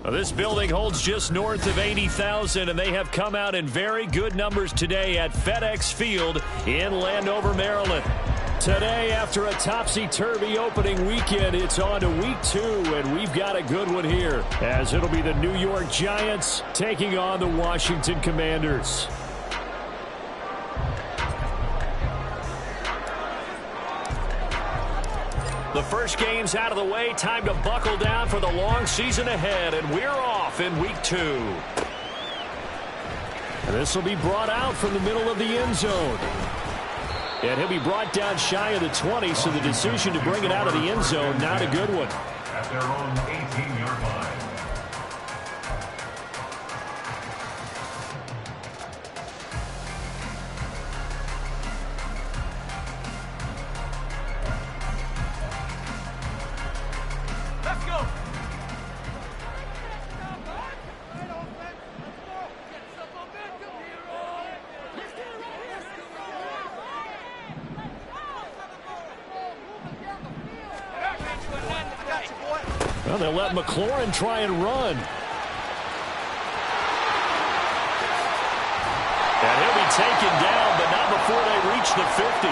This building holds just north of 80,000, and they have come out in very good numbers today at FedEx Field in Landover, Maryland. Today, after a topsy-turvy opening weekend, it's on to week 2, and we've got a good one here, as it'll be the New York Giants taking on the Washington Commanders. The first game's out of the way. Time to buckle down for the long season ahead, and we're off in week 2. This will be brought out from the middle of the end zone. And he'll be brought down shy of the 20, so the decision to bring it out of the end zone, not a good one. At their own 18-yard line. Well, they'll let McLaurin try and run. And he'll be taken down, but not before they reach the 50.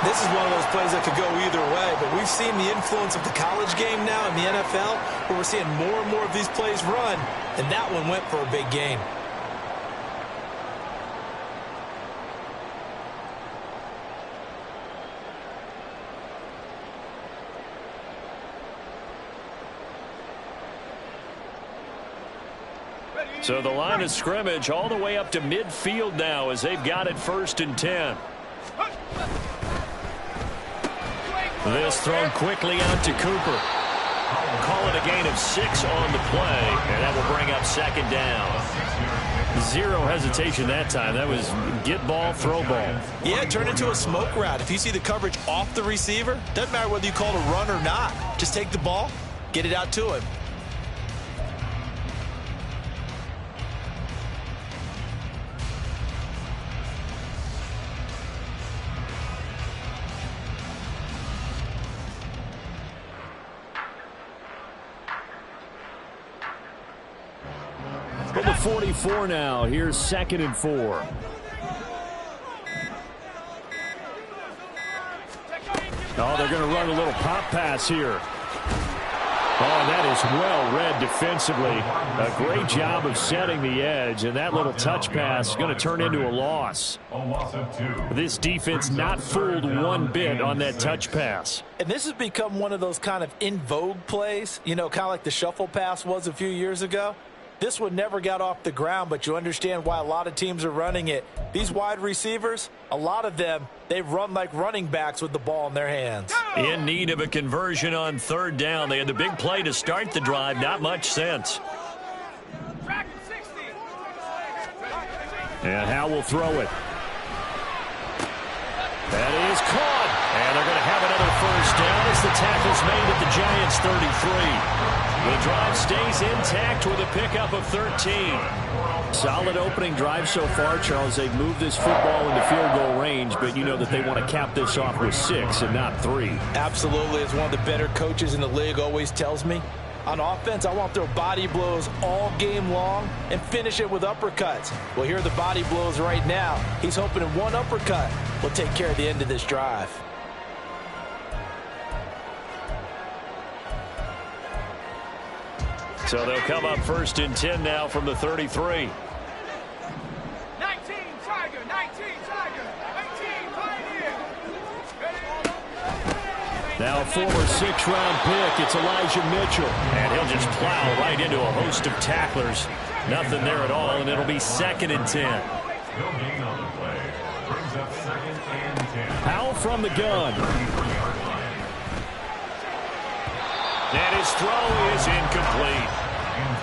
This is one of those plays that could go either way, but we've seen the influence of the college game now in the NFL, where we're seeing more and more of these plays run, and that one went for a big gain. So the line of scrimmage all the way up to midfield now as they've got it 1st and 10. This thrown quickly out to Cooper. Call it a gain of 6 on the play, and that will bring up 2nd down. Zero hesitation that time. That was get ball, throw ball. Yeah, it turned into a smoke route. If you see the coverage off the receiver, doesn't matter whether you call it a run or not. Just take the ball, get it out to him. From the 44 now, here's 2nd and 4. Oh, they're going to run a little pop pass here. Oh, that is well read defensively. A great job of setting the edge, and that little touch pass is going to turn into a loss. This defense not fooled one bit on that touch pass. And this has become one of those kind of in vogue plays, you know, kind of like the shuffle pass was a few years ago. This one never got off the ground, but you understand why a lot of teams are running it. These wide receivers, a lot of them, they run like running backs with the ball in their hands. In need of a conversion on 3rd down. They had the big play to start the drive. Not much sense. And Howe will throw it. That is caught. And they're going to have another 1st down as the tackle's made at the Giants' 33. The drive stays intact with a pickup of 13. Solid opening drive so far, Charles. They've moved this football into field goal range, but you know that they want to cap this off with 6 and not 3. Absolutely. As one of the better coaches in the league always tells me, on offense, I want to throw body blows all game long and finish it with uppercuts. Well, here are the body blows right now. He's hoping in one uppercut will take care of the end of this drive. So they'll come up 1st and 10 now from the 33. 19 Tiger, 19 Tiger, 18 Pioneer. Now a former 6th-round pick, it's Elijah Mitchell. And he'll just plow right into a host of tacklers. Nothing there at all, and it'll be 2nd and 10. No gain on the play. Brings up 2nd and 10. Howe from the gun. And his throw is incomplete.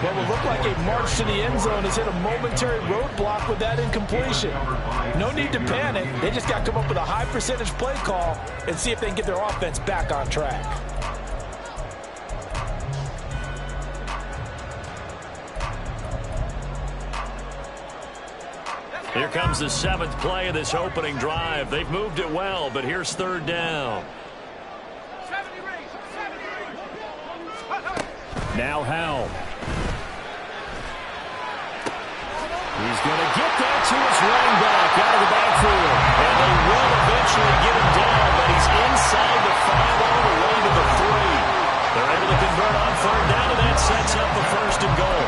What will look like a march to the end zone has hit a momentary roadblock with that incompletion. No need to panic. They just got to come up with a high percentage play call and see if they can get their offense back on track. Here comes the 7th play of this opening drive. They've moved it well, but here's 3rd down. Now Howe. He's going to get that to his running back out of the backfield. And they will eventually get him down, but he's inside the 5 all the way to the 3. They're able to convert on third down, and that sets up the first and goal.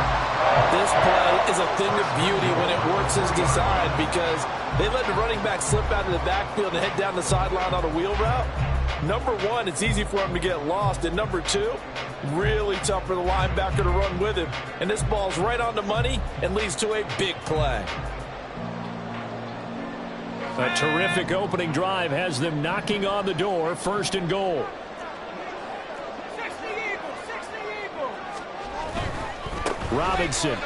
This play is a thing of beauty when it works as designed because they let the running back slip out of the backfield and head down the sideline on a wheel route. Number one, it's easy for him to get lost. And number two, really tough for the linebacker to run with him. And this ball's right on the money and leads to a big play. A terrific opening drive has them knocking on the door, first and goal. 60 Eagles, 60 Eagles. Robinson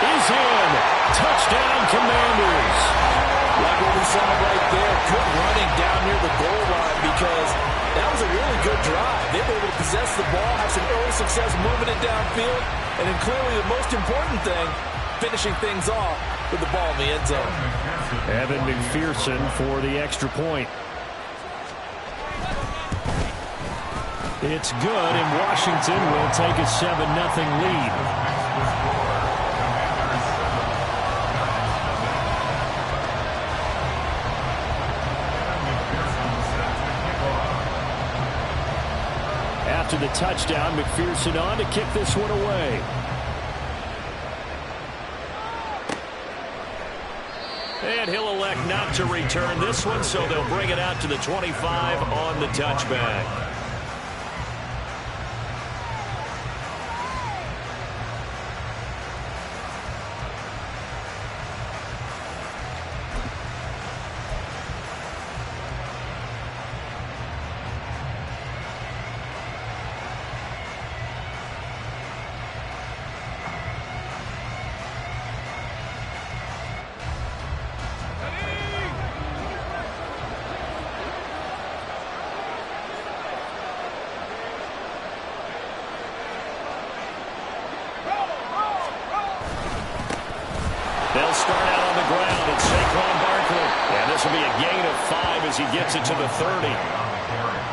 is in. Touchdown, Commanders. Like what we saw right there, good running down near the goal line because that was a really good drive. They were able to possess the ball, have some early success moving it downfield, and then clearly the most important thing, finishing things off with the ball in the end zone. Evan McPherson for the extra point. It's good, and Washington will take a 7-0 lead. After the touchdown, McPherson on to kick this one away. And he'll elect not to return this one, so they'll bring it out to the 25 on the touchback. They'll start out on the ground. It's Saquon Barkley. And this will be a gain of 5 as he gets it to the 30.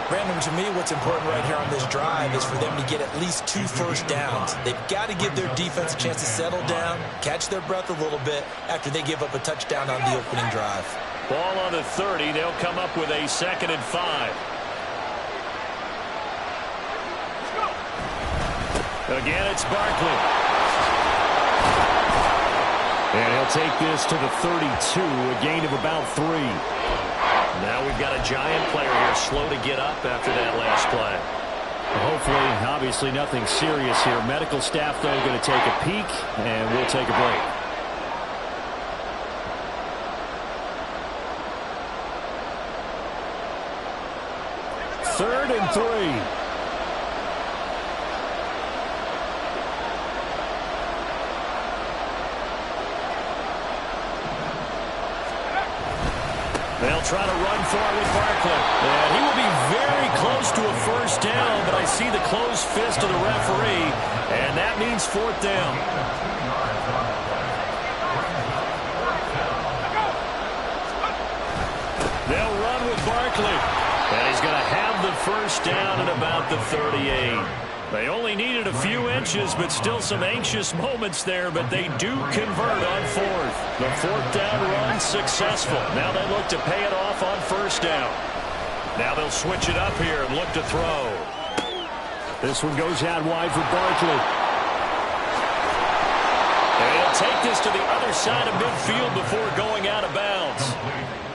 Brandon, to me, what's important right here on this drive is for them to get at least 2 first downs. They've got to give their defense a chance to settle down, catch their breath a little bit after they give up a touchdown on the opening drive. Ball on the 30. They'll come up with a 2nd and 5. Again, it's Barkley. And he'll take this to the 32, a gain of about 3. Now we've got a giant player here, slow to get up after that last play. Hopefully, obviously nothing serious here. Medical staff, though, going to take a peek, and we'll take a break. Third and 3. They'll try to run for it with Barkley. And he will be very close to a first down, but I see the closed fist of the referee, and that means 4th down. They'll run with Barkley. And he's going to have the first down at about the 38. They only needed a few inches, but still some anxious moments there, but they do convert on 4th. The 4th down run successful. Now they look to pay it off on first down. Now they'll switch it up here and look to throw. This one goes out wide for Barkley. And he'll take this to the other side of midfield before going out of bounds.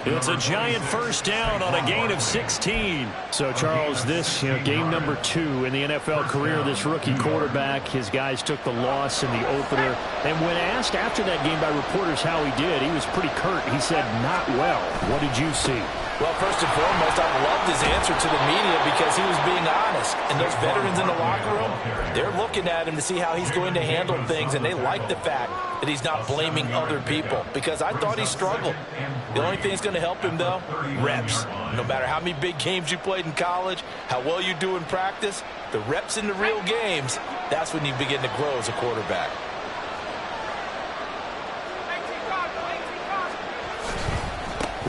It's a giant first down on a gain of 16. So, Charles, this, game number 2 in the NFL career, this rookie quarterback, his guys took the loss in the opener. And when asked after that game by reporters how he did, he was pretty curt. He said, not well. What did you see? Well, first and foremost, I loved his answer to the media because he was being honest. And those veterans in the locker room, they're looking at him to see how he's going to handle things, and they like the fact that he's not blaming other people because I thought he struggled. The only thing that's going to help him, though, reps. No matter how many big games you played in college, how well you do in practice, the reps in the real games, that's when you begin to grow as a quarterback.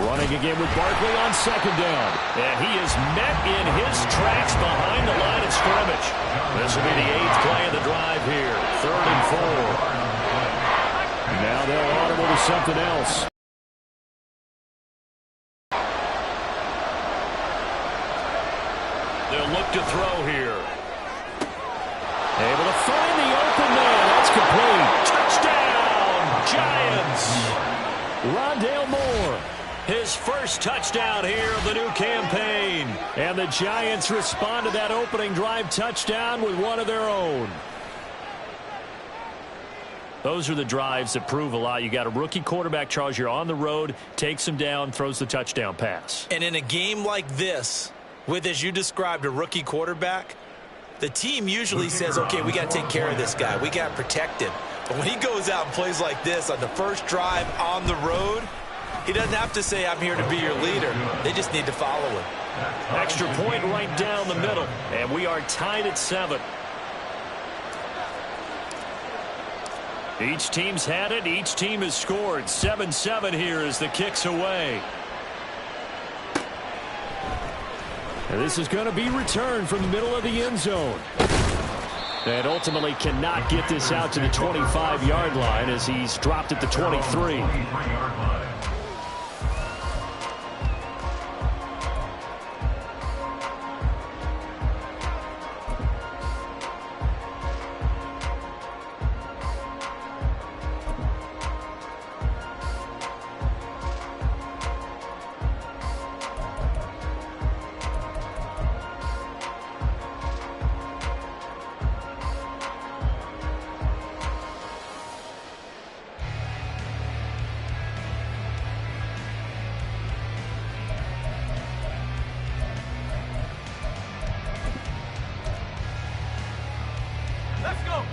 Running again with Barkley on 2nd down. And he is met in his tracks behind the line of scrimmage. This will be the 8th play of the drive here. 3rd and 4. something else. They'll look to throw here. Able to find the open man. That's complete. Touchdown, Giants. Rondale Moore, his first touchdown here of the new campaign. And the Giants respond to that opening drive touchdown with one of their own. Those are the drives that prove a lot. You got a rookie quarterback, Charles. You're on the road, takes him down, throws the touchdown pass. And in a game like this, with, as you described, a rookie quarterback, the team usually says, okay, we got to take care of this guy. We got to protect him. But when he goes out and plays like this on the first drive on the road, he doesn't have to say, I'm here to be your leader. They just need to follow him. Extra point right down the middle. And we are tied at 7. Each team's had it. Each team has scored. 7-7 here as the kick's away. And this is going to be returned from the middle of the end zone. And ultimately cannot get this out to the 25-yard line as he's dropped at the 23.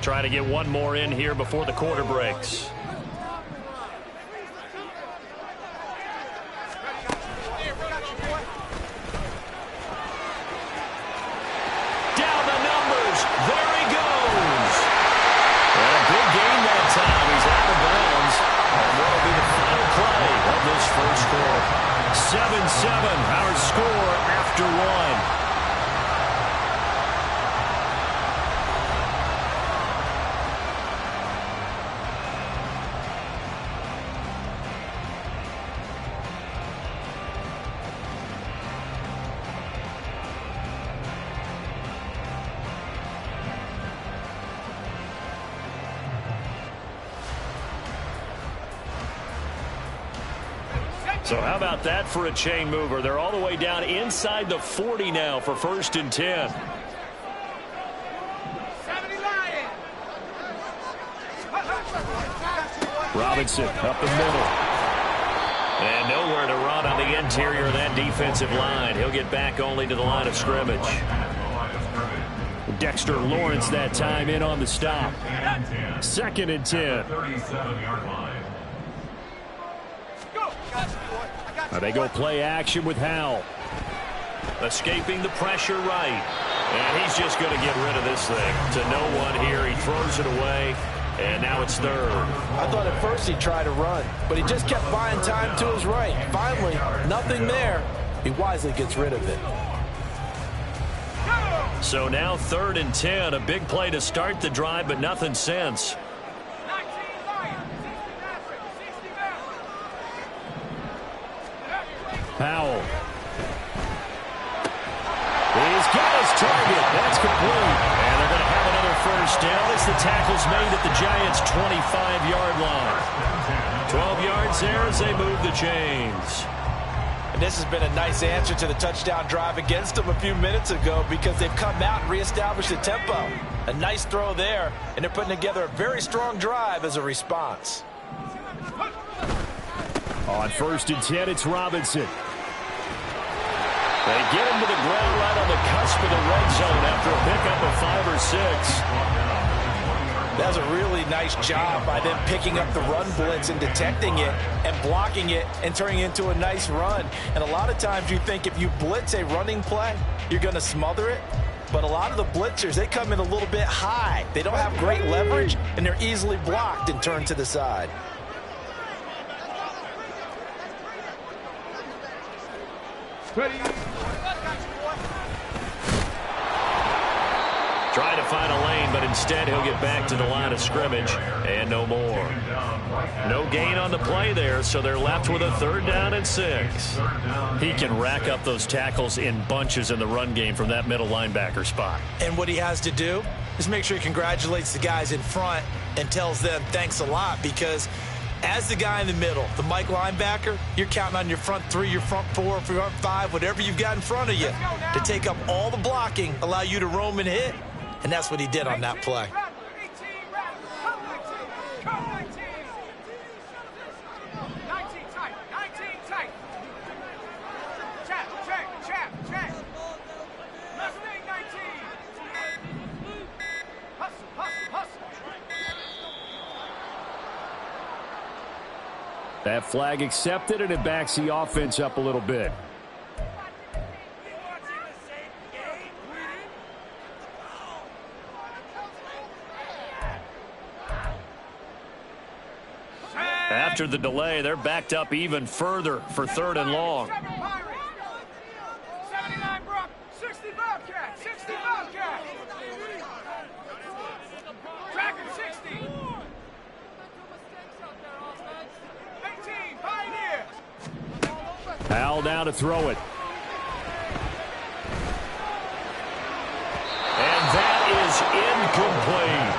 Trying to get one more in here before the quarter breaks. Down the numbers. There he goes. And a big gain that time. He's out of bounds. And what will be the final play of this first quarter? 7-7, our score after 1. So how about that for a chain mover? They're all the way down inside the 40 now for 1st and 10. Robinson up the middle. And nowhere to run on the interior of that defensive line. He'll get back only to the line of scrimmage. Dexter Lawrence that time in on the stop. 2nd and 10. 37-yard line. They go play action with Howell. Escaping the pressure right. And he's just going to get rid of this thing. To no one here. He throws it away. And now it's 3rd. I thought at first he tried to run, but he just kept buying time to his right. Finally, nothing there. He wisely gets rid of it. So now 3rd and 10. A big play to start the drive, but nothing since. Powell. He's got his target. That's complete. And they're going to have another first down as the tackle's made at the Giants' 25-yard line. 12 yards there as they move the chains. And this has been a nice answer to the touchdown drive against them a few minutes ago because they've come out and reestablished the tempo. A nice throw there, and they're putting together a very strong drive as a response. On 1st and 10, it's Robinson. They get him to the ground right on the cusp of the red zone after a pickup of 5 or 6. That was a really nice job by them picking up the run blitz and detecting it and blocking it and turning it into a nice run. And a lot of times you think if you blitz a running play, you're going to smother it. But a lot of the blitzers, they come in a little bit high. They don't have great leverage, and they're easily blocked and turned to the side. Trying to find a lane, but instead he'll get back to the line of scrimmage and no more. No gain on the play there, so they're left with a 3rd down and 6. He can rack up those tackles in bunches in the run game from that middle linebacker spot. And what he has to do is make sure he congratulates the guys in front and tells them thanks a lot, because as the guy in the middle, the Mike linebacker, you're counting on your front 3, your front 4, your front 5, whatever you've got in front of you to take up all the blocking, allow you to roam and hit. And that's what he did on that play. 19 tight. Check. Mustang 19. Hustle. That flag accepted, and it backs the offense up a little bit. After the delay, they're backed up even further for 3rd and long. 79 Brock, 60 Bobcat, 60 Bobcat. Tracker 60. 18 Pioneer. Powell down to throw it. And that is incomplete.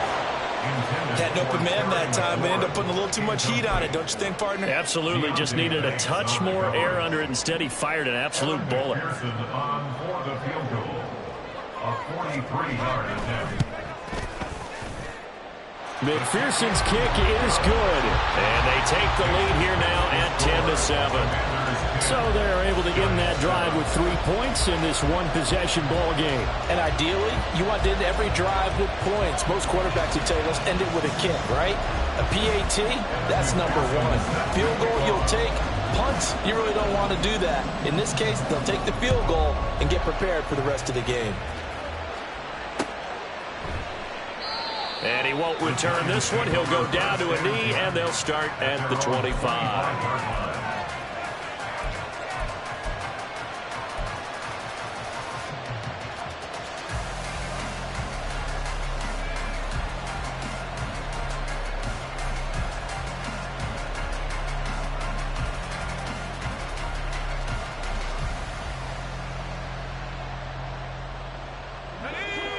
Had an open man that time, but ended up putting a little too much heat on it, don't you think, partner? Absolutely. Just needed a touch more air under it. Instead, he fired an absolute bullet. On for the field goal. A 43-yard attempt. McPherson's kick is good. And they take the lead here now at 10-7. So they're able to end that drive with 3 points in this one-possession ball game. And ideally, you want to end every drive with points. Most quarterbacks would tell you, let's end it with a kick, right? A PAT, that's number 1. Field goal, you'll take. Punts, you really don't want to do that. In this case, they'll take the field goal and get prepared for the rest of the game. And he won't return this one. He'll go down to a knee, and they'll start at the 25.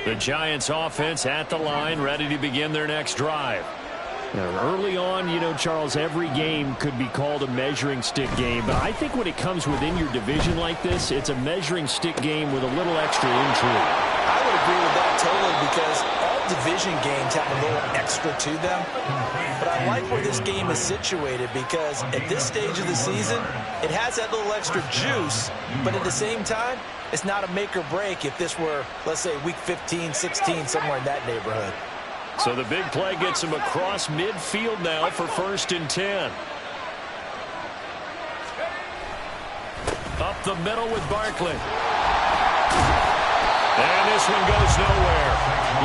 The Giants offense at the line, ready to begin their next drive. Now, early on, you know, Charles, every game could be called a measuring stick game, but I think when it comes within your division like this, it's a measuring stick game with a little extra intrigue. I would agree with that totally, because all division games have a little extra to them. But I like where this game is situated, because at this stage of the season, it has that little extra juice, but at the same time, it's not a make or break if this were, let's say, week 15, 16, somewhere in that neighborhood. So the big play gets him across midfield now for 1st and 10. Up the middle with Barkley. And this one goes nowhere.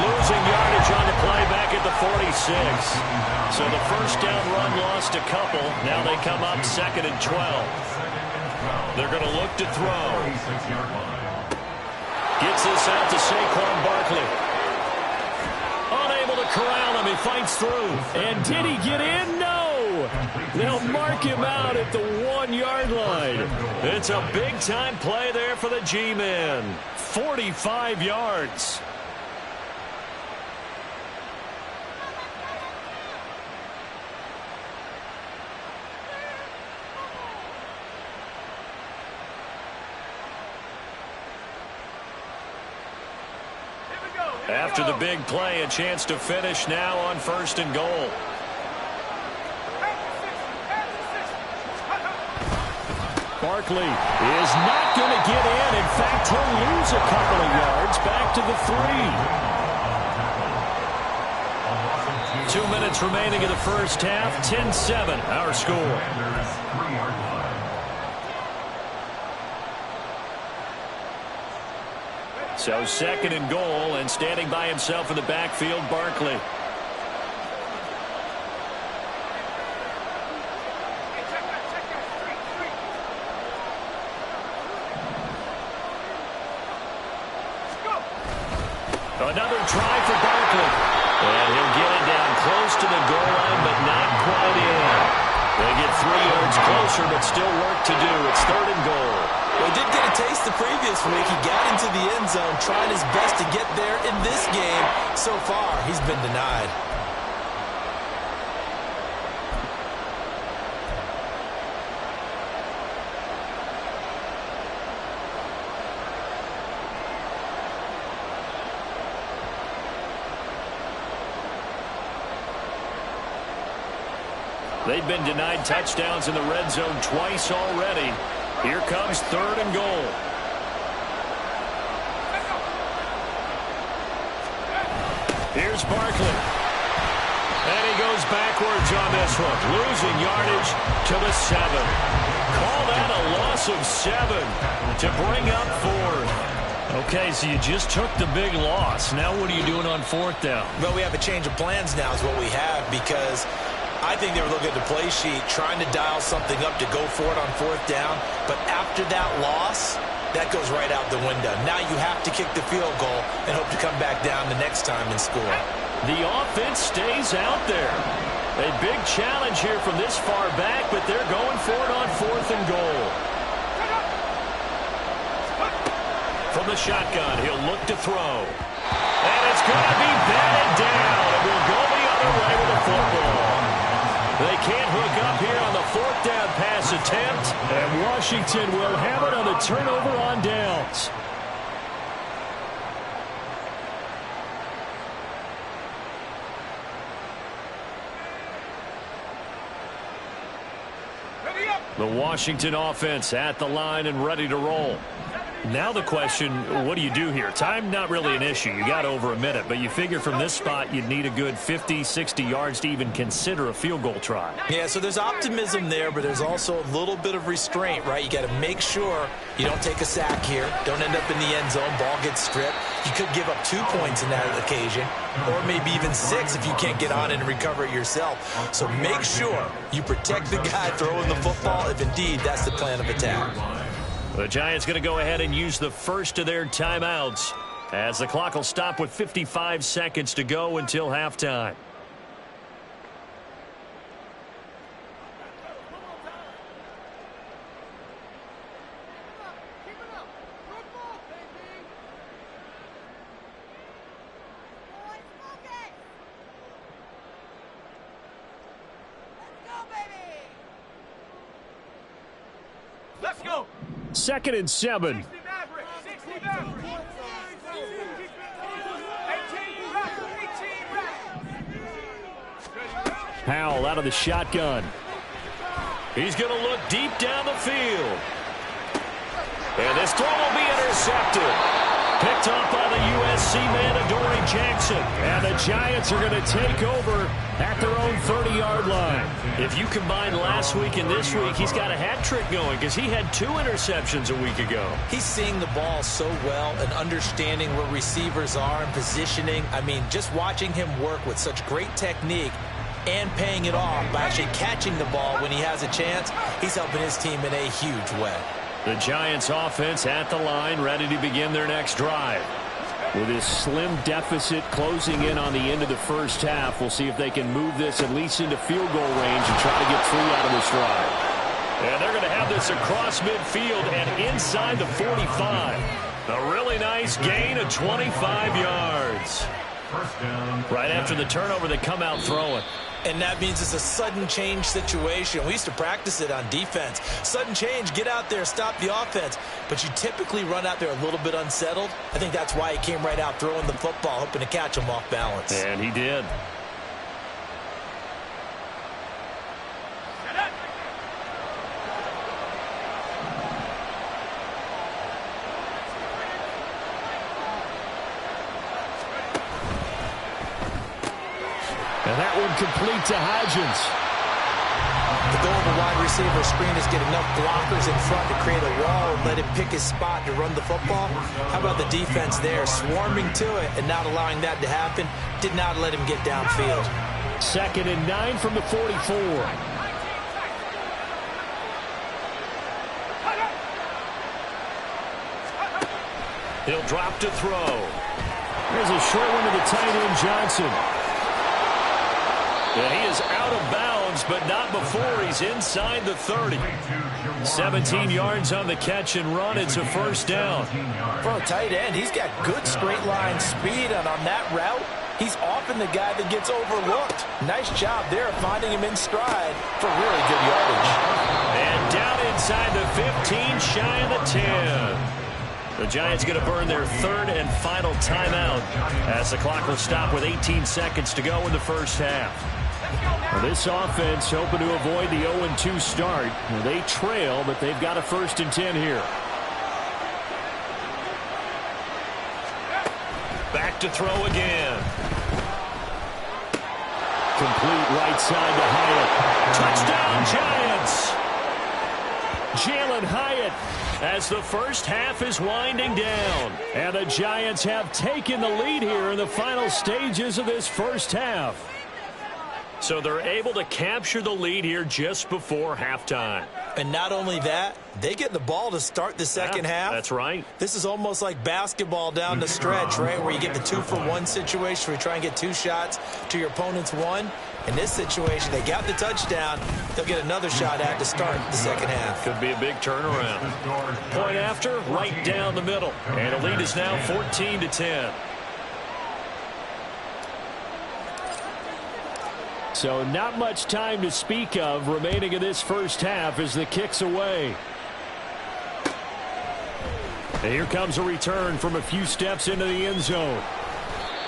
Losing yardage on the play back at the 46. So the first down run lost a couple. Now they come up 2nd and 12. They're going to look to throw. Gets this out to Saquon Barkley. Unable to corral him. He fights through. And did he get in? No. They'll mark him out at the 1-yard line. It's a big-time play there for the G-men. 45 yards. After the big play, a chance to finish now on 1st and goal. Barkley is not going to get in. In fact, he'll lose a couple of yards back to the 3. 2 minutes remaining in the first half. 10-7, our score. So 2nd and goal, and standing by himself in the backfield, Barkley. Another try for Barkley. And he'll get it down close to the goal line, but not quite in. They get 3 yards closer, but still work to do. It's 3rd and goal. Well, he did get a taste the previous week. He got into the end zone, trying his best to get there in this game. So far, he's been denied. They've been denied touchdowns in the red zone twice already. Here comes 3rd and goal. Here's Barkley. And he goes backwards on this one, losing yardage to the 7. Call that a loss of 7 to bring up 4th. Okay, so you just took the big loss. Now what are you doing on 4th down? Well, we have a change of plans now is what we have, because I think they were looking at the play sheet, trying to dial something up to go for it on 4th down. But after that loss, that goes right out the window. Now you have to kick the field goal and hope to come back down the next time and score. The offense stays out there. A big challenge here from this far back, but they're going for it on 4th and goal. From the shotgun, he'll look to throw. And it's going to be batted down. It will go the other way with the football. They can't hook up here on the 4th down pass attempt. And Washington will have it on the turnover on downs. The Washington offense at the line and ready to roll. Now the question, what do you do here? Time not really an issue. You got over a minute, but you figure from this spot you'd need a good 50, 60 yards to even consider a field goal try. Yeah, so there's optimism there, but there's also a little bit of restraint, right? You got to make sure you don't take a sack here. Don't end up in the end zone. Ball gets stripped. You could give up 2 points in that occasion, or maybe even 6 if you can't get on it and recover it yourself. So make sure you protect the guy throwing the football if indeed that's the plan of attack. The Giants going to go ahead and use the first of their timeouts as the clock will stop with 55 seconds to go until halftime. Let's go. 2nd and 7. 60 Maverick. 60 Maverick. 18 Powell out of the shotgun. He's going to look deep down the field. And this throw will be intercepted. Picked off by the USC man, Adoree Jackson. And the Giants are going to take over at their own 30-yard line. If you combine last week and this week, he's got a hat trick going because he had 2 interceptions a week ago. He's seeing the ball so well and understanding where receivers are and positioning. I mean, just watching him work with such great technique and paying it off by actually catching the ball when he has a chance, he's helping his team in a huge way. The Giants offense at the line, ready to begin their next drive. With this slim deficit closing in on the end of the first half, we'll see if they can move this at least into field goal range and try to get 3 out of this drive. And they're going to have this across midfield and inside the 45. A really nice gain of 25 yards. Right after the turnover, they come out throwing. And that means it's a sudden change situation. We used to practice it on defense. Sudden change, get out there, stop the offense. But you typically run out there a little bit unsettled. I think that's why he came right out throwing the football, hoping to catch him off balance. And he did. And that one complete to Hodgins. The goal of a wide receiver screen is get enough blockers in front to create a wall and let him pick his spot to run the football. How about the defense there, swarming to it and not allowing that to happen? Did not let him get downfield. 2nd and 9 from the 44. He'll drop to throw. Here's a short one to the tight end, Johnson. Yeah, he is out of bounds, but not before he's inside the 30. 17 yards on the catch and run. It's a first down. For a tight end, he's got good straight line speed, and on that route, he's often the guy that gets overlooked. Nice job there finding him in stride for really good yardage. And down inside the 15, shy of the 10. The Giants going to burn their third and final timeout as the clock will stop with 18 seconds to go in the first half. Well, this offense hoping to avoid the 0-2 start. Well, they trail, but they've got a 1st and 10 here. Back to throw again. Complete right side to Hyatt. Touchdown, Giants! Jalen Hyatt as the first half is winding down. And the Giants have taken the lead here in the final stages of this first half. So they're able to capture the lead here just before halftime. And not only that, they get the ball to start the second half. That's right. This is almost like basketball down the stretch, right, where you get the 2-for-1 situation where you try and get 2 shots to your opponent's 1. In this situation, they got the touchdown. They'll get another shot at to start the second half. Could be a big turnaround. Point after, right down the middle. And the lead is now 14-10. So not much time to speak of remaining in this first half as the kick's away. And here comes a return from a few steps into the end zone.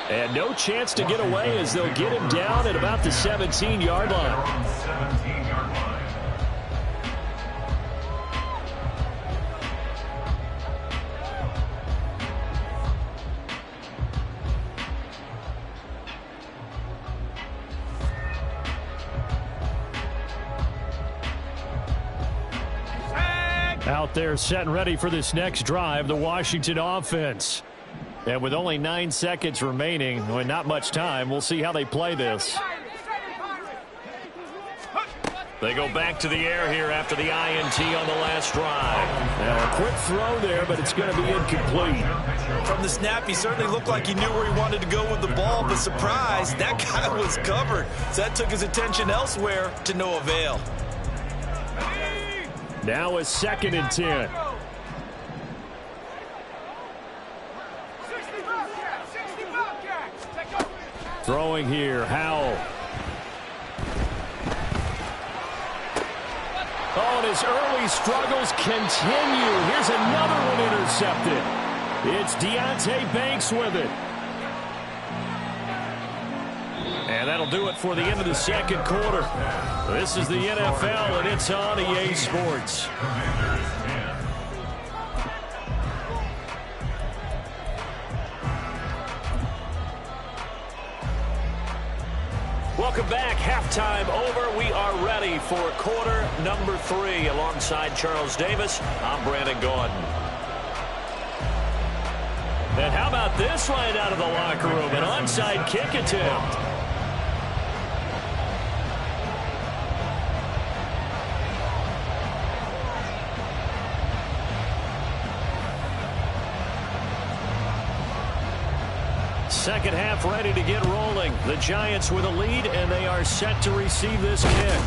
And no chance to get away as they'll get him down at about the 17-yard line. 17-yard line. Out there set and ready for this next drive, the Washington offense. And with only 9 seconds remaining, and not much time, we'll see how they play this. They go back to the air here after the INT on the last drive. Now a quick throw there, but it's going to be incomplete. From the snap, he certainly looked like he knew where he wanted to go with the ball, but surprise, that guy was covered. So that took his attention elsewhere to no avail. Now a 2nd and 10. Throwing here, Howell. Oh, and his early struggles continue. Here's another one intercepted. It's Deonte Banks with it. And that'll do it for the end of the second quarter. This is the NFL, and it's on EA Sports. Welcome back. Halftime over. We are ready for quarter number 3. Alongside Charles Davis, I'm Brandon Gaudin. And how about this right out of the locker room? An onside kick attempt. Second half ready to get rolling. The Giants with a lead, and they are set to receive this kick.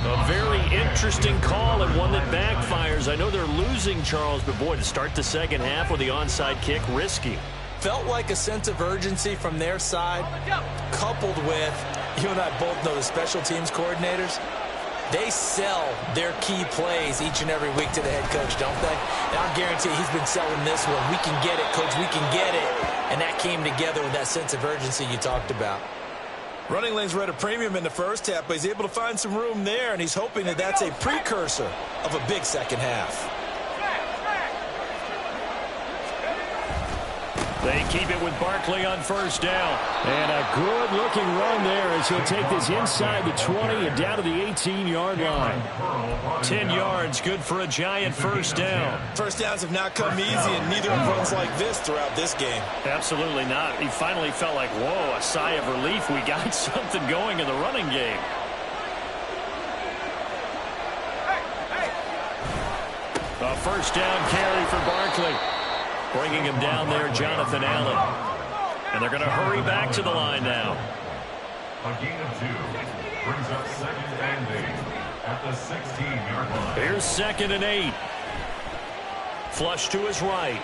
A very interesting call and one that backfires. I know they're losing, Charles, but boy, to start the second half with the onside kick, risky. Felt like a sense of urgency from their side, coupled with, you and I both know the special teams coordinators, they sell their key plays each and every week to the head coach, don't they? And I guarantee he's been selling this one. We can get it, coach, we can get it. And that came together with that sense of urgency you talked about. Running lanes were at a premium in the first half, but he's able to find some room there, and he's hoping that that's a precursor of a big second half. They keep it with Barkley on first down. And a good-looking run there as he'll take this inside the 20 and down to the 18-yard line. 10 yards, good for a Giant first down. First downs have not come easy, and neither have runs like this throughout this game. Absolutely not. He finally felt like, whoa, a sigh of relief. We got something going in the running game. A first down carry for Barkley. Bringing him down there, Jonathan Allen. And they're going to hurry back to the line now. A gain of 2 brings up 2nd and 8 at the 16-yard line. Here's 2nd and 8. Flush to his right.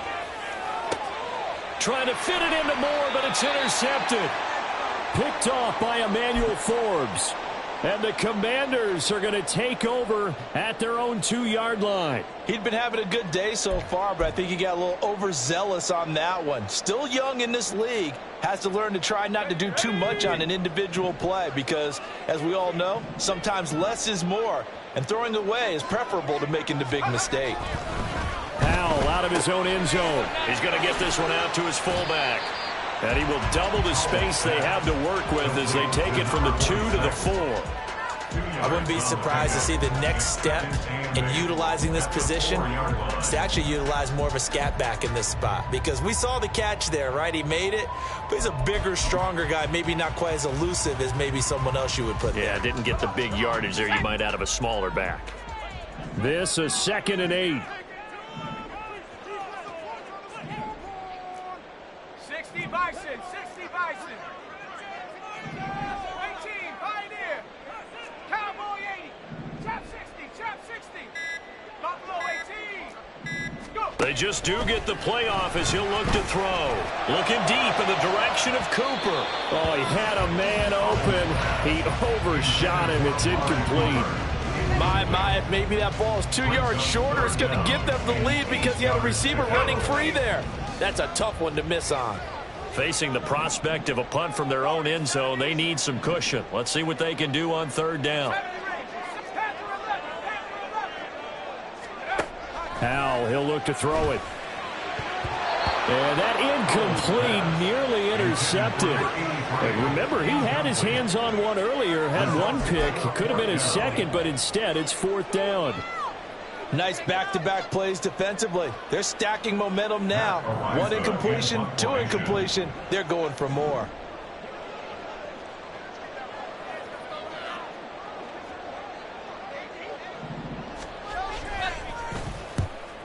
Trying to fit it into Moore, but it's intercepted. Picked off by Emmanuel Forbes. And the Commanders are going to take over at their own 2-yard line. He'd been having a good day so far, but I think he got a little overzealous on that one. Still young in this league. Has to learn to try not to do too much on an individual play because, as we all know, sometimes less is more. And throwing away is preferable to making the big mistake. Powell out of his own end zone. He's going to get this one out to his fullback. And he will double the space they have to work with as they take it from the 2 to the 4. I wouldn't be surprised to see the next step in utilizing this position is to actually utilize more of a scat back in this spot. Because we saw the catch there, right? He made it, but he's a bigger, stronger guy, maybe not quite as elusive as maybe someone else you would put there. Yeah, didn't get the big yardage there you might out of a smaller back. This is 2nd and 8. 60 Bison, 60 Bison. 18, Pioneer. Cowboy 80. Chop 60, chop 60. Buffalo 18. Go. They just do get the playoff as he'll look to throw. Looking deep in the direction of Cooper. Oh, he had a man open. He overshot him. It's incomplete. My, if maybe that ball is 2 yards shorter, it's going to give them the lead because he had a receiver running free there. That's a tough one to miss on. Facing the prospect of a punt from their own end zone, they need some cushion. Let's see what they can do on 3rd down. Powell, he'll look to throw it. And that incomplete, nearly intercepted. And remember, he had his hands on one earlier, had one pick. It could have been his second, but instead it's 4th down. Nice back-to-back plays defensively. They're stacking momentum now. 1 incompletion, 2 incompletion. They're going for more.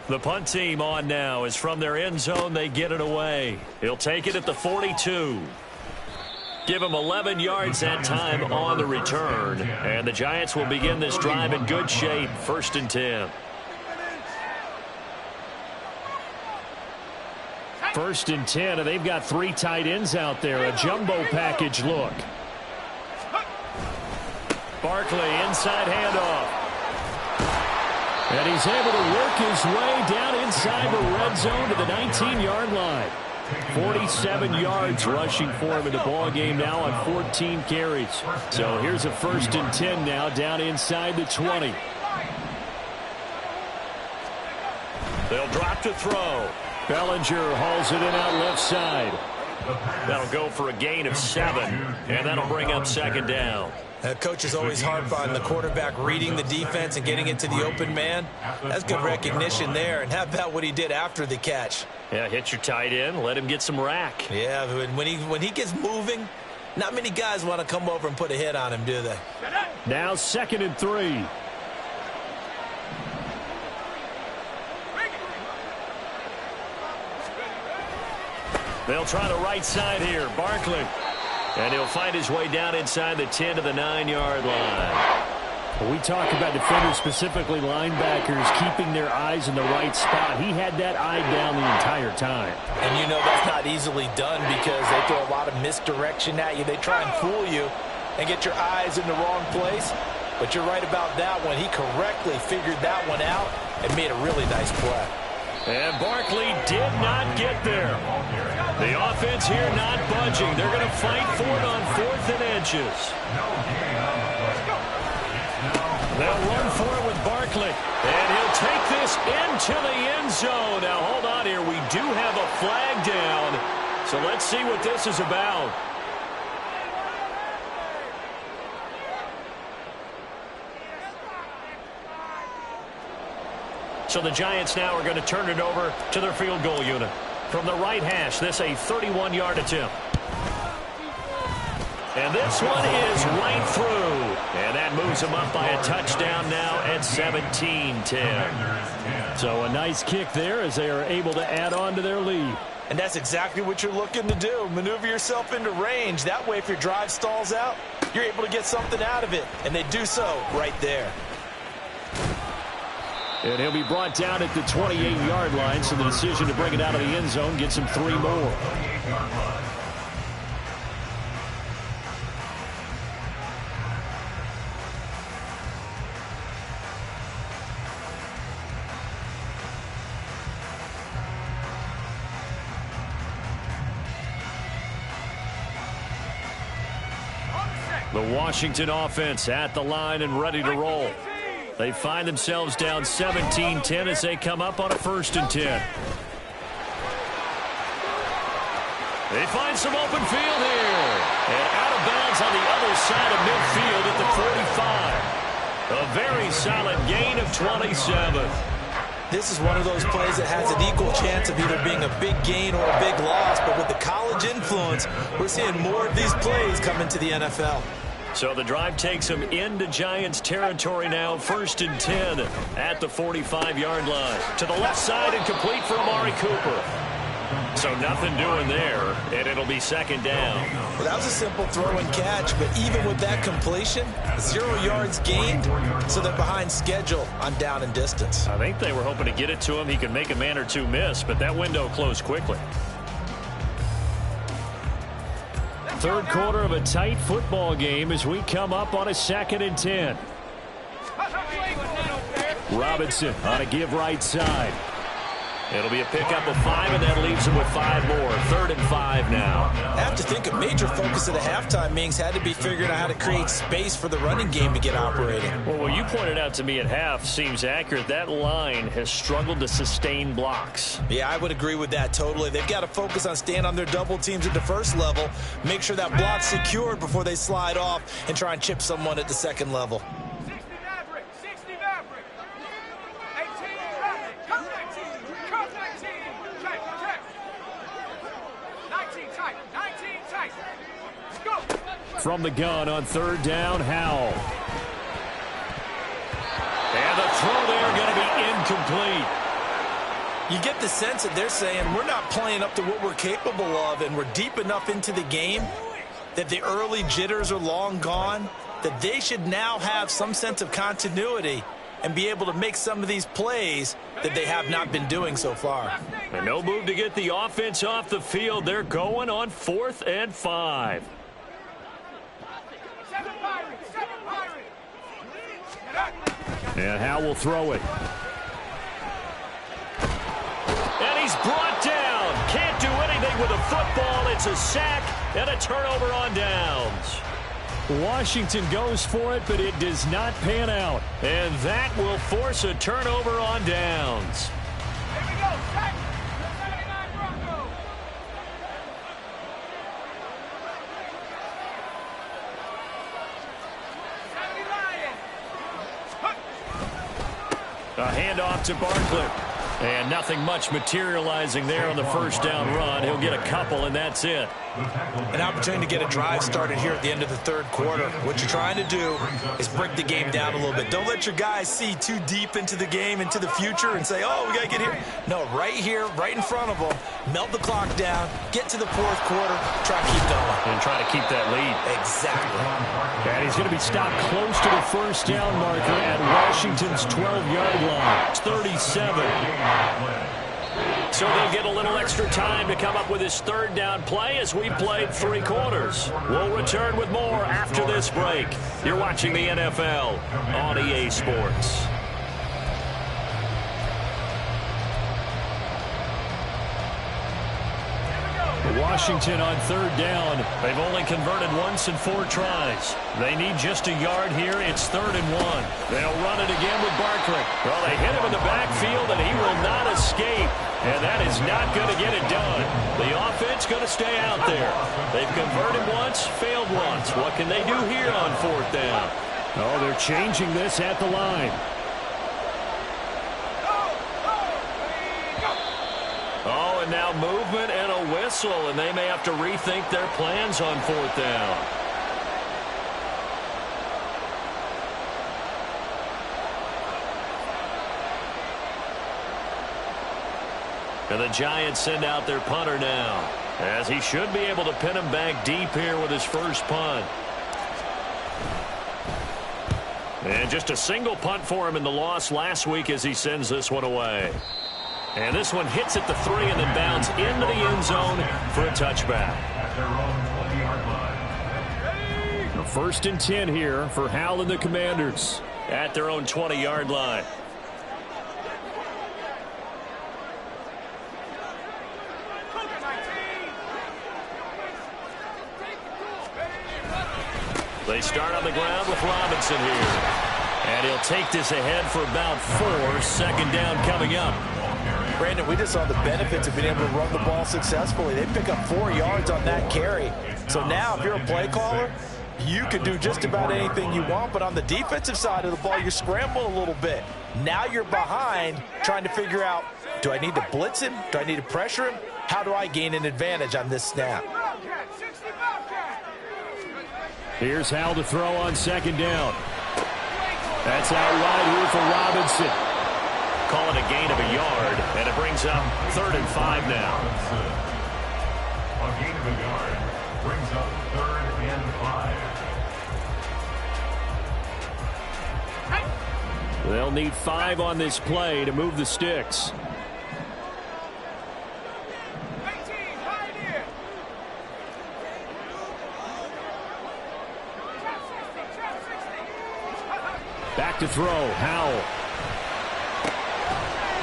The punt team on now is from their end zone. They get it away. He'll take it at the 42. Give him 11 yards that time on the return. And the Giants will begin this drive in good shape. 1st and 10. 1st and 10, and they've got 3 tight ends out there. A jumbo package look. Barkley, inside handoff. And he's able to work his way down inside the red zone to the 19-yard line. 47 yards rushing for him in the ball game now on 14 carries. So here's a 1st and 10 now down inside the 20. They'll drop to throw. Bellinger hauls it in out left side. That'll go for a gain of 7, and that'll bring up 2nd down. Coaches always harp on the quarterback reading the defense and getting it to the open man. That's good recognition there. And how about what he did after the catch? Yeah, hit your tight end, let him get some rack. Yeah, when he gets moving, not many guys want to come over and put a hit on him, do they? Now 2nd and 3. They'll try the right side here. Barkley. And he'll find his way down inside the 10 to the 9-yard line. When we talk about defenders, specifically linebackers, keeping their eyes in the right spot. He had that eye down the entire time. And you know that's not easily done because they throw a lot of misdirection at you. They try and fool you and get your eyes in the wrong place. But you're right about that one. He correctly figured that one out and made a really nice play. And Barkley did not get there. The offense here not budging. They're going to fight for it on 4th and inches. They'll run for it with Barkley. And he'll take this into the end zone. Now, hold on here. We do have a flag down. So let's see what this is about. So the Giants now are going to turn it over to their field goal unit. From the right hash, this a 31-yard attempt. And this one is right through. And that moves them up by a touchdown now at 17-10. So a nice kick there as they are able to add on to their lead. And that's exactly what you're looking to do. Maneuver yourself into range. That way, if your drive stalls out, you're able to get something out of it. And they do so right there. And he'll be brought down at the 28-yard line, so the decision to bring it out of the end zone gets him 3 more. The Washington offense at the line and ready to roll. They find themselves down 17-10 as they come up on a 1st and 10. They find some open field here. And out of bounds on the other side of midfield at the 45. A very solid gain of 27. This is one of those plays that has an equal chance of either being a big gain or a big loss. But with the college influence, we're seeing more of these plays come into the NFL. So the drive takes them into Giants territory now. 1st and 10 at the 45-yard line. To the left side and complete for Amari Cooper. So nothing doing there, and it'll be 2nd down. Well, that was a simple throw and catch, but even with that completion, 0 yards gained, so they're behind schedule on down and distance. I think they were hoping to get it to him. He could make a man or two miss, but that window closed quickly. 3rd quarter of a tight football game as we come up on a 2nd and 10. Robinson on a give right side. It'll be a pickup of 5, and that leaves them with 5 more. 3rd and 5 now. I have to think a major focus of the halftime meetings had to be figuring out how to create space for the running game to get operating. Well, what you pointed out to me at half seems accurate. That line has struggled to sustain blocks. Yeah, I would agree with that totally. They've got to focus on staying on their double teams at the 1st level, make sure that block's secured before they slide off and try and chip someone at the 2nd level. 60 Maverick. 18 Maverick. Come 19. Come 19. Check, check. 19 tight. 19 tight. Go. From the gun on 3rd down, Howell. And the throw there going to be incomplete. You get the sense that they're saying we're not playing up to what we're capable of, and we're deep enough into the game that the early jitters are long gone, that they should now have some sense of continuity and be able to make some of these plays that they have not been doing so far. And no move to get the offense off the field. They're going on 4th and 5. 7 Pirates. 7 Pirates. And Howell will throw it. And he's brought down. Can't do anything with a football. It's a sack and a turnover on downs. Washington goes for it, but it does not pan out. And that will force a turnover on downs. Here we go. Sack. 79 Broncos. A handoff to Barkley. And nothing much materializing there on the 1st down run. He'll get a couple, and that's it. An opportunity to get a drive started here at the end of the 3rd quarter. What you're trying to do is break the game down a little bit. Don't let your guys see too deep into the game, into the future, and say, oh, we got to get here. No, right here, right in front of them, melt the clock down, get to the 4th quarter, try to keep going. And try to keep that lead. Exactly. And he's going to be stopped close to the 1st down marker at Washington's 12-yard line. It's 37. So they'll get a little extra time to come up with his 3rd down play as we played 3 quarters. We'll return with more after this break. You're watching the NFL on EA Sports. Washington on 3rd down. They've only converted once in 4 tries. They need just a yard here. It's 3rd and 1. They'll run it again with Barkley. Well, they hit him in the backfield, and he will not escape. And that is not going to get it done. The offense going to stay out there. They've converted once, failed once. What can they do here on 4th down? Oh, they're changing this at the line. Oh, and now movement and a whistle, and they may have to rethink their plans on 4th down. And the Giants send out their punter now, as he should be able to pin him back deep here with his first punt. And just a single punt for him in the loss last week as he sends this one away. And this one hits at the 3 and then bounds into the end zone for a touchback. At their own 20-yard line. A 1st and 10 here for Howell and the Commanders at their own 20-yard line. They start on the ground with Robinson here. And he'll take this ahead for about 4. 2nd down coming up. Brandon, we just saw the benefits of being able to run the ball successfully. They pick up 4 yards on that carry. So now if you're a play caller, you can do just about anything you want. But on the defensive side of the ball, you're scrambling a little bit. Now you're behind trying to figure out, do I need to blitz him? Do I need to pressure him? How do I gain an advantage on this snap? Here's Howell to throw on 2nd down. That's out wide here for Robinson. Call it a gain of a yard, and it brings up 3rd and 5 now. A gain of a yard brings up 3rd and 5. They'll need 5 on this play to move the sticks. Back to throw, Howell.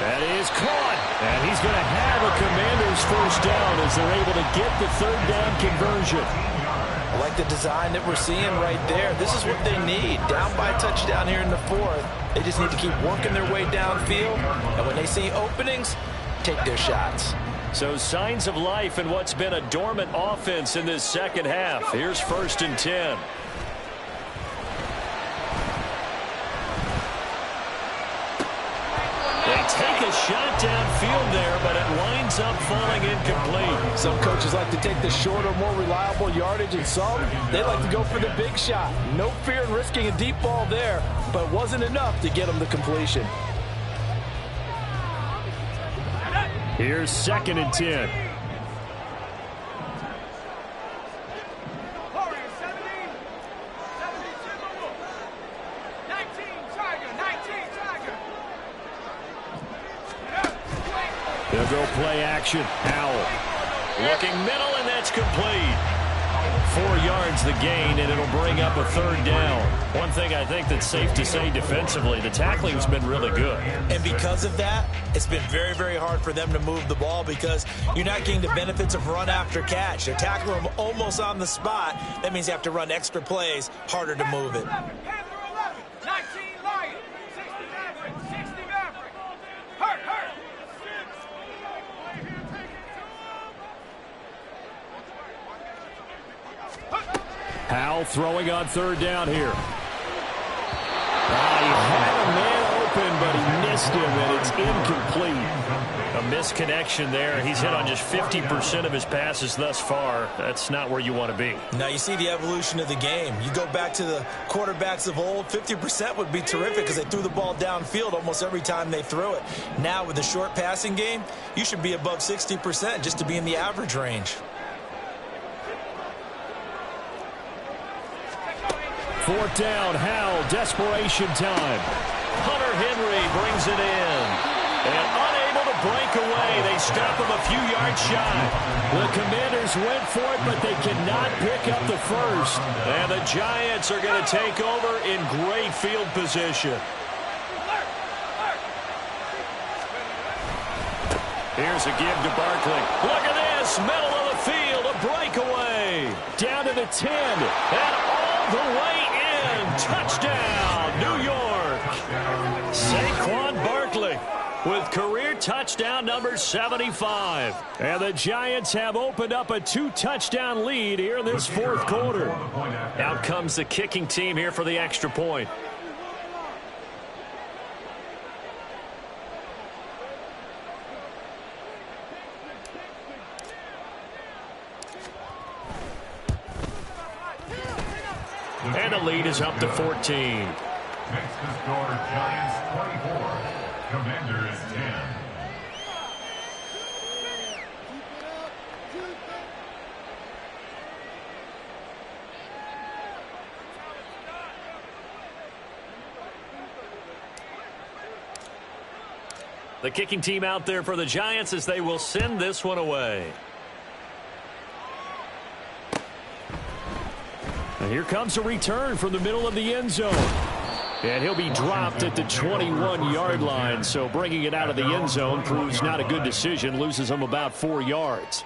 That is caught, and he's going to have a Commanders 1st down as they're able to get the 3rd down conversion. I like the design that we're seeing right there. This is what they need. Down by a touchdown here in the 4th. They just need to keep working their way downfield, and when they see openings, take their shots. So signs of life in what's been a dormant offense in this 2nd half. Here's 1st and 10. Take a shot downfield there, but it winds up falling incomplete. Some coaches like to take the shorter, more reliable yardage, and some, they like to go for the big shot. No fear in risking a deep ball there, but it wasn't enough to get them the completion. Here's 2nd and 10. They'll go play action. Howell looking middle, and that's complete. 4 yards the gain, and it'll bring up a 3rd down. One thing I think that's safe to say defensively, the tackling's been really good. And because of that, it's been very, very hard for them to move the ball because you're not getting the benefits of run after catch. They're tackling them almost on the spot. That means you have to run extra plays, harder to move it. Howell throwing on 3rd down here. He had a man open, but he missed him, and it's incomplete. A misconnection there. He's hit on just 50% of his passes thus far. That's not where you want to be. Now you see the evolution of the game. You go back to the quarterbacks of old, 50% would be terrific because they threw the ball downfield almost every time they threw it. Now with the short passing game, you should be above 60% just to be in the average range. 4th down, Howell, desperation time. Hunter Henry brings it in. And unable to break away, they stop him a few yards shy. The Commanders went for it, but they cannot pick up the 1st. And the Giants are going to take over in great field position. Here's a give to Barkley. Look at this, middle of the field, a breakaway. Down to the 10, and all the way in. Touchdown, New York. Saquon Barkley with career touchdown number 75. And the Giants have opened up a 2-touchdown lead here in this 4th quarter. Out comes the kicking team here for the extra point. And the lead is up to 14. Makes the score Giants 24, Commanders 10. The kicking team out there for the Giants as they will send this one away. And here comes a return from the middle of the end zone. And he'll be dropped at the 21-yard line. So bringing it out of the end zone proves not a good decision. Loses him about 4 yards.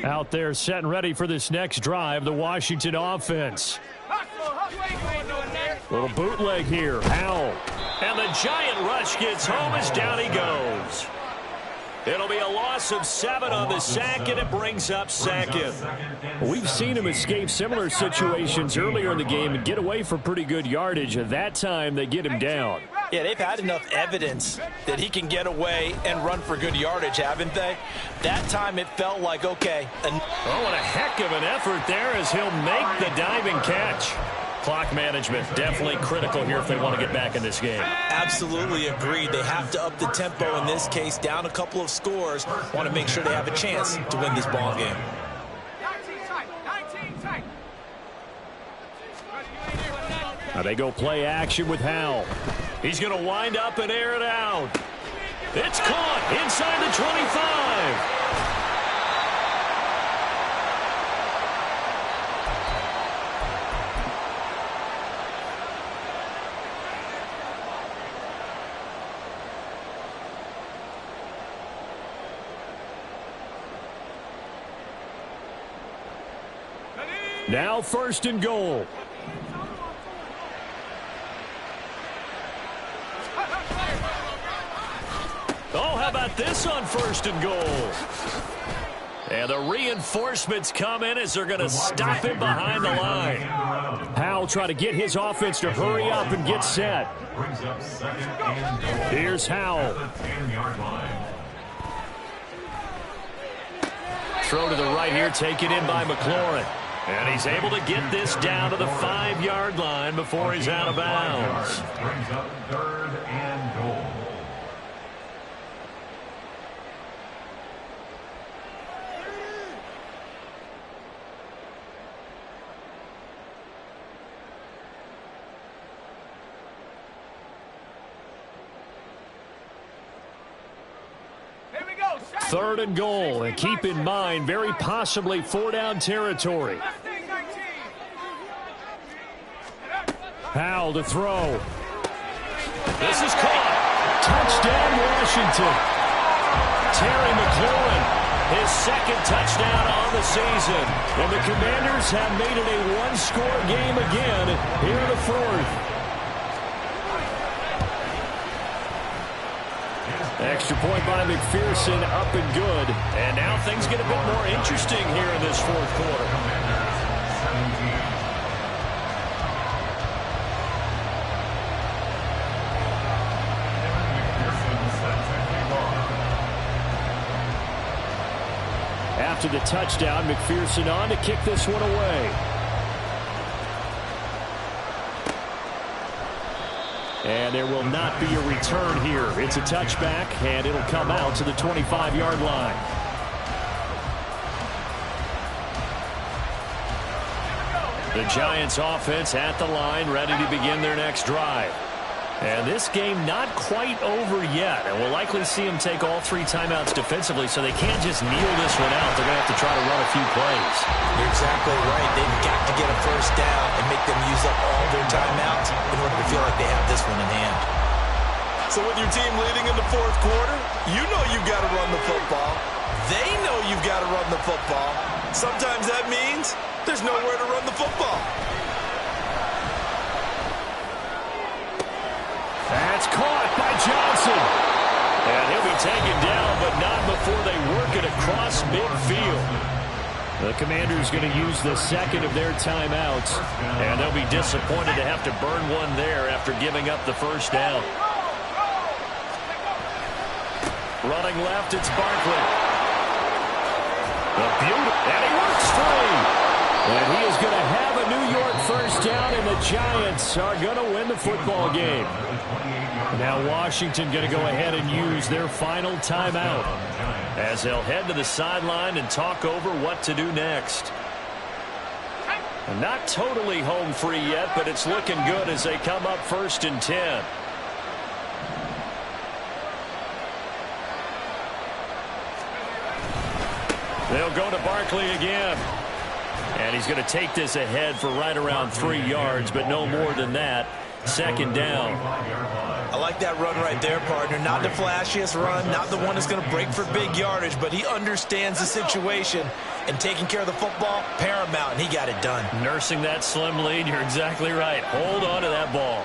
Out there set and ready for this next drive, the Washington offense. Little bootleg here, Howell. And the giant rush gets home as down he goes. It'll be a loss of 7 on the sack, and it brings up second. We've seen him escape similar situations earlier in the game and get away for pretty good yardage. At that time, they get him down. Yeah, they've had enough evidence that he can get away and run for good yardage, haven't they? That time it felt like, okay. Oh, what a heck of an effort there as he'll make the diving catch. Clock management definitely critical here if they want to get back in this game. Absolutely agreed. They have to up the tempo in this case, down a couple of scores. Want to make sure they have a chance to win this ball game. 19 tight. Now they go play action with Howell. He's going to wind up and air it out. It's caught inside the 25. Now 1st and goal. Oh, how about this on 1st and goal? And the reinforcements come in as they're going to stop him behind the line. Howell trying to get his offense to hurry up and get set. Here's Howell. Throw to the right here, taken in by McLaurin. And he's able to get this down to the 5-yard line before he's out of bounds. Brings up 3rd and goal. Here we go. 3rd and goal, and keep in mind, very possibly 4-down territory. Howell to throw. This is caught. Touchdown, Washington. Terry McLaurin, his 2nd touchdown on the season. And the Commanders have made it a 1-score game again here in the 4th. Extra point by McPherson, up and good. And now things get a bit more interesting here in this 4th quarter. After the touchdown, McPherson on to kick this one away. And there will not be a return here. It's a touchback, and it'll come out to the 25-yard line. The Giants offense at the line, ready to begin their next drive. And this game not quite over yet. And we'll likely see them take all 3 timeouts defensively, so they can't just kneel this one out. They're going to have to try to run a few plays. You're exactly right. They've got to get a 1st down and make them use up all their timeouts in order to feel like they have this one in hand. So with your team leading in the 4th quarter, you know you've got to run the football. They know you've got to run the football. Sometimes that means there's nowhere to run the football. That's caught by Johnson. And he'll be taken down, but not before they work it across midfield. The Commanders going to use the 2nd of their timeouts, and they'll be disappointed to have to burn one there after giving up the 1st down. Running left, it's Barkley. And he works free. And he is going to have a New York first down, and the Giants are going to win the football game. Now Washington going to go ahead and use their final timeout as they'll head to the sideline and talk over what to do next. Not totally home free yet, but it's looking good as they come up 1st and 10. They'll go to Barkley again. And he's going to take this ahead for right around 3 yards, but no more than that. 2nd down. I like that run right there, partner. Not the flashiest run, not the one that's going to break for big yardage, but he understands the situation, and taking care of the football, paramount, and he got it done. Nursing that slim lead, you're exactly right. Hold on to that ball.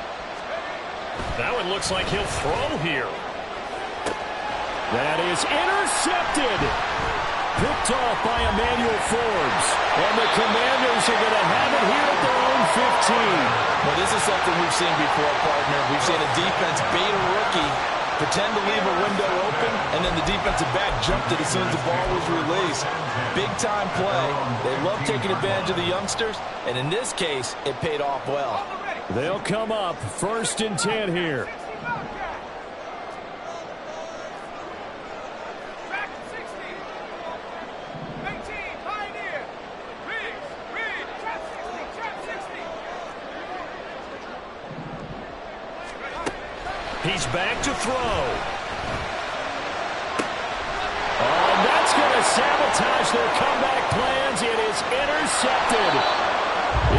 That one looks like he'll throw here. That is intercepted. Picked off by Emmanuel Forbes. And the Commanders are going to have it here at their own 15. Well, this is something we've seen before, partner. We've seen a defense bait a rookie, pretend to leave a window open, and then the defensive back jumped it as soon as the ball was released. Big-time play. They love taking advantage of the youngsters, and in this case, it paid off well. They'll come up 1st and 10 here. He's back to throw. Oh, and that's going to sabotage their comeback plans. It is intercepted.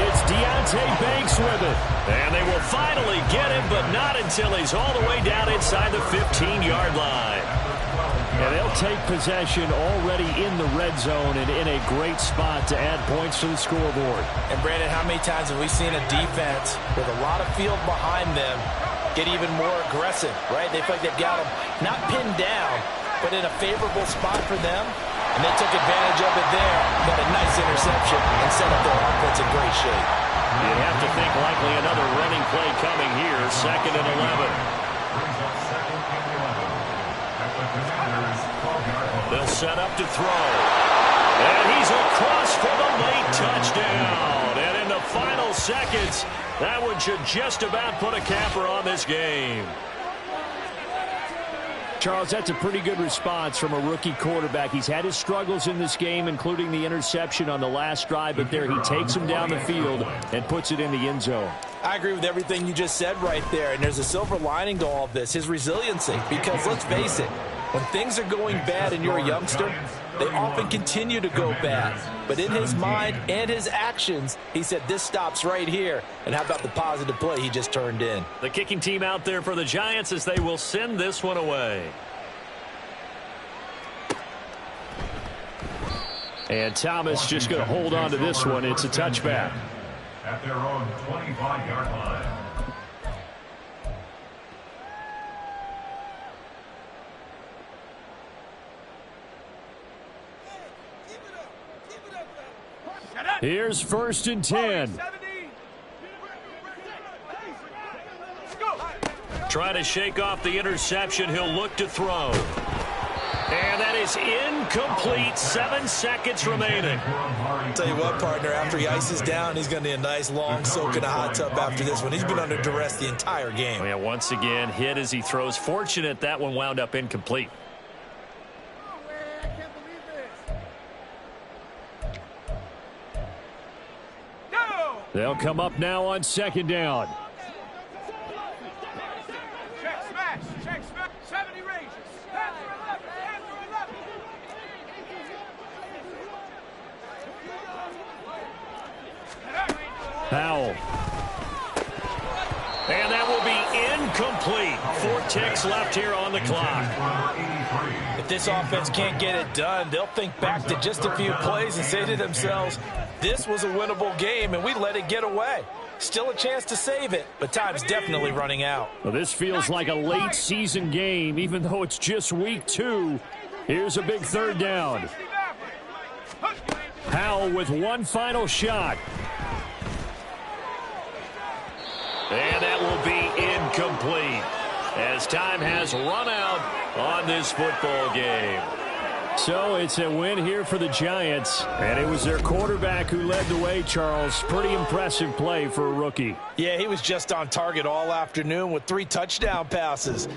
It's Deonte Banks with it. And they will finally get him, but not until he's all the way down inside the 15-yard line. And they'll take possession already in the red zone and in a great spot to add points to the scoreboard. And, Brandon, how many times have we seen a defense with a lot of field behind them get even more aggressive, right? They feel like they've got them not pinned down, but in a favorable spot for them, and they took advantage of it there, got a nice interception, and set up their offense in great shape. You'd have to think likely another running play coming here, 2nd and 11. They'll set up to throw. And he's across for the late touchdown. And in the final seconds, that one should just about put a capper on this game. Charles, that's a pretty good response from a rookie quarterback. He's had his struggles in this game, including the interception on the last drive, but there he takes him down the field and puts it in the end zone. I agree with everything you just said right there, and there's a silver lining to all of this, his resiliency, because let's face it, when things are going bad and you're a youngster, they often continue to go bad. But in his mind and his actions, he said this stops right here. And how about the positive play he just turned in? The kicking team out there for the Giants as they will send this one away. And Thomas just going to hold on to this one. It's a touchback. At their own 25-yard line. Here's 1st and 10. Trying to shake off the interception. He'll look to throw. And that is incomplete. 7 seconds remaining. Tell you what, partner, after he ices down, he's going to need a nice long soak in a hot tub after this one. He's been under duress the entire game. Oh, yeah, once again, hit as he throws. Fortunate that one wound up incomplete. They'll come up now on 2nd down. Check smash. Check smash. 70 ranges. Panther 11. Panther 11. Powell. And that will be incomplete. 4 ticks left here on the clock. If this offense can't get it done, they'll think back to just a few plays and say to themselves, this was a winnable game, and we let it get away. Still a chance to save it, but time's definitely running out. Well, this feels like a late season game, even though it's just week 2. Here's a big 3rd down. Powell with one final shot. And that will be incomplete as time has run out on this football game. So it's a win here for the Giants, and it was their quarterback who led the way, Charles. Pretty impressive play for a rookie. Yeah, he was just on target all afternoon with 3 touchdown passes.